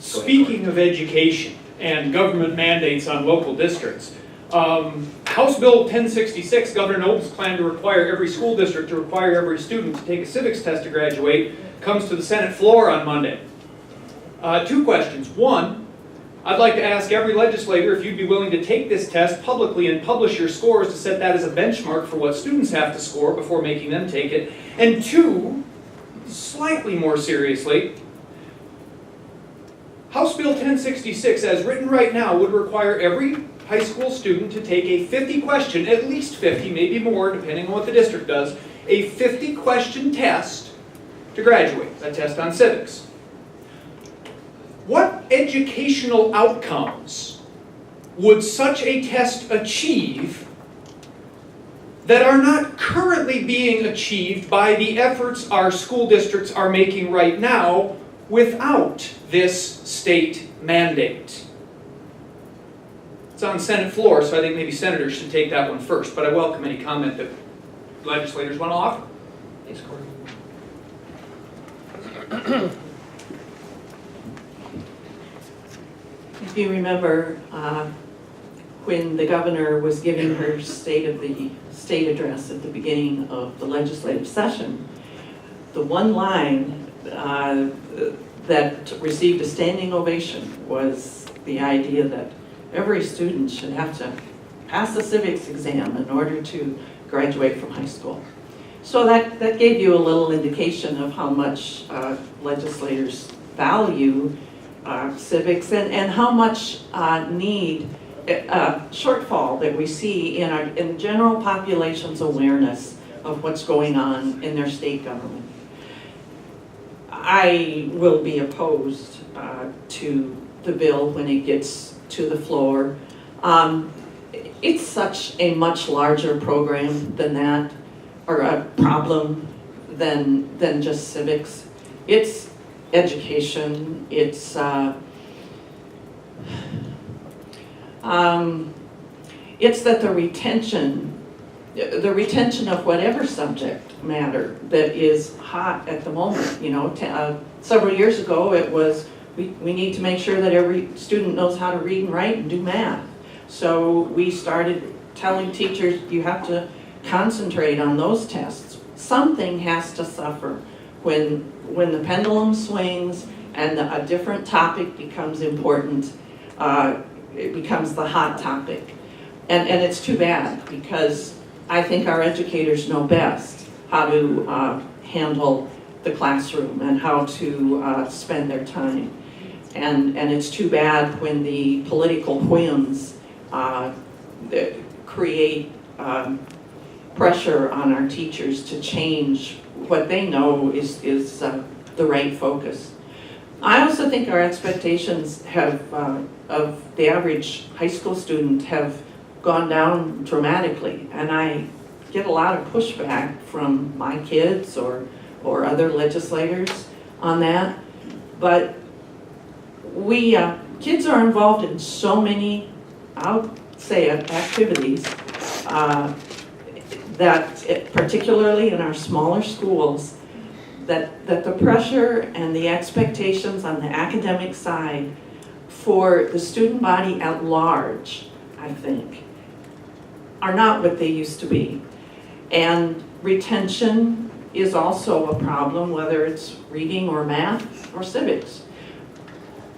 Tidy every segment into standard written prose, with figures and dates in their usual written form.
Speaking of education and government mandates on local districts, House Bill 1066, Governor Noem's plan to require every school district to require every student to take a civics test to graduate, comes to the Senate floor on Monday. Two questions. One, I'd like to ask every legislator if you'd be willing to take this test publicly and publish your scores to set that as a benchmark for what students have to score before making them take it. And two, slightly more seriously, House Bill 1066, as written right now, would require every high school student to take a 50-question, at least 50, maybe more, depending on what the district does, a 50-question test to graduate, a test on civics. What educational outcomes would such a test achieve that are not currently being achieved by the efforts our school districts are making right now without this state mandate? It's on Senate floor, so I think maybe senators should take that one first, but I welcome any comment that legislators want to offer. Thanks, Cory. If you remember, when the governor was giving her State of the State address at the beginning of the legislative session, the one line that received a standing ovation was the idea that every student should have to pass the civics exam in order to graduate from high school. So that gave you a little indication of how much legislators value civics and how much shortfall that we see in the general population's awareness of what's going on in their state government. I will be opposed to the bill when it gets to the floor. It's such a much larger program than that, or a problem than just civics. It's education, it's that the retention of whatever subject matter that is hot at the moment. You know, several years ago it was we need to make sure that every student knows how to read and write and do math. So we started telling teachers you have to concentrate on those tests. Something has to suffer when the pendulum swings and a different topic becomes important. It becomes the hot topic. And it's too bad, because I think our educators know best how to handle the classroom and how to spend their time. And it's too bad when the political whims create pressure on our teachers to change what they know is the right focus. I also think our expectations of the average high school student have gone down dramatically, and I get a lot of pushback from my kids or other legislators on that. But kids are involved in so many, I'll say, activities that, particularly in our smaller schools, that the pressure and the expectations on the academic side for the student body at large, I think, are not what they used to be. And retention is also a problem, whether it's reading or math or civics.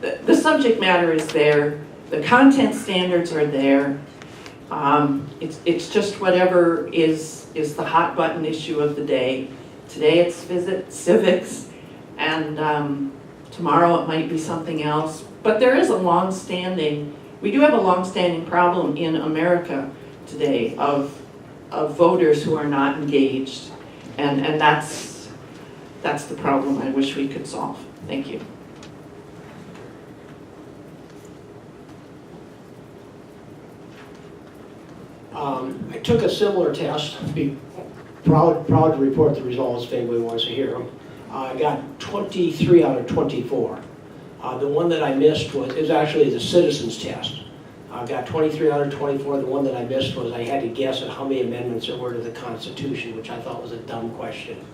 The subject matter is there, the content standards are there. It's just whatever is the hot button issue of the day. Today it's civics, and tomorrow it might be something else. But there is we do have a long-standing problem in America today of voters who are not engaged, and that's the problem I wish we could solve. Thank you. I took a similar test. Be proud to report the results if anybody wants to hear them. I got 23 out of 24. The one that I missed was actually the citizens test. I got 23 out of 24. The one that I missed was I had to guess at how many amendments there were to the Constitution, which I thought was a dumb question.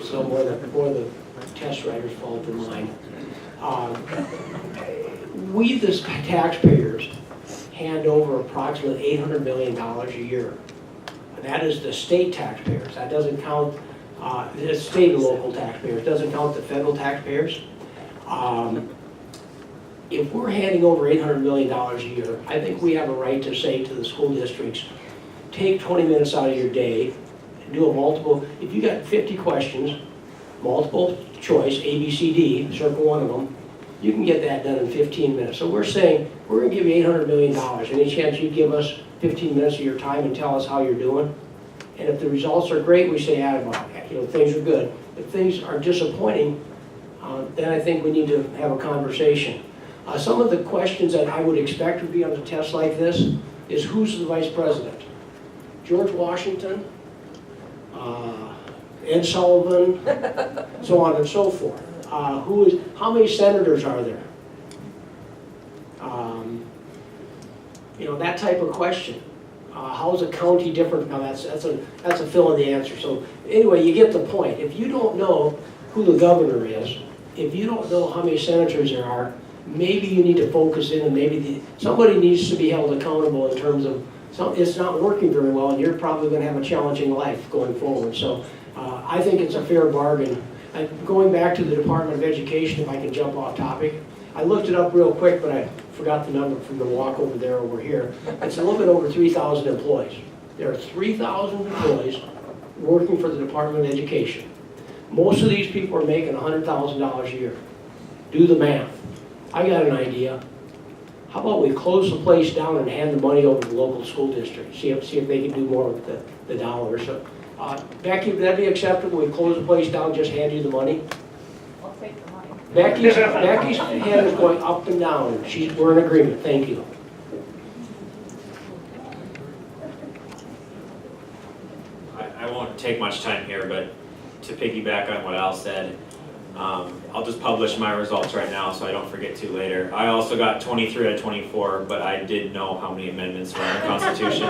So more the test writer's fault than mine. We, the taxpayers, hand over approximately $800 million a year. And that is the state taxpayers. That doesn't count the state and local taxpayers. Doesn't count the federal taxpayers. If we're handing over $800 million a year, I think we have a right to say to the school districts, take 20 minutes out of your day and do a multiple. If you got 50 questions, multiple choice, A, B, C, D, circle one of them, you can get that done in 15 minutes. So we're saying, we're gonna give you $800 million. Any chance you give us 15 minutes of your time and tell us how you're doing? And if the results are great, we say, things are good. If things are disappointing, then I think we need to have a conversation. Some of the questions that I would expect would be on a test like this is, who's the vice president? George Washington, Ed Sullivan, so on and so forth. How many senators are there? That type of question. How's a county different? Now that's a fill in the answer. So anyway, you get the point. If you don't know who the governor is, if you don't know how many senators there are, maybe you need to focus in, and maybe somebody needs to be held accountable in terms of it's not working very well, and you're probably going to have a challenging life going forward. So I think it's a fair bargain. Going back to the Department of Education, if I can jump off topic, I looked it up real quick, but I forgot the number from the walk over there over here. It's a little bit over 3,000 employees. There are 3,000 employees working for the Department of Education. Most of these people are making $100,000 a year. Do the math. I got an idea. How about we close the place down and hand the money over to the local school district? See if they can do more with the dollars. So, Becky, would that be acceptable? We close the place down, just hand you the money? I'll take the money. Becky's hand is going up and down. We're in agreement. Thank you. I won't take much time here, but to piggyback on what Al said, I'll just publish my results right now so I don't forget to later. I also got 23 out of 24, but I did know how many amendments were in the Constitution.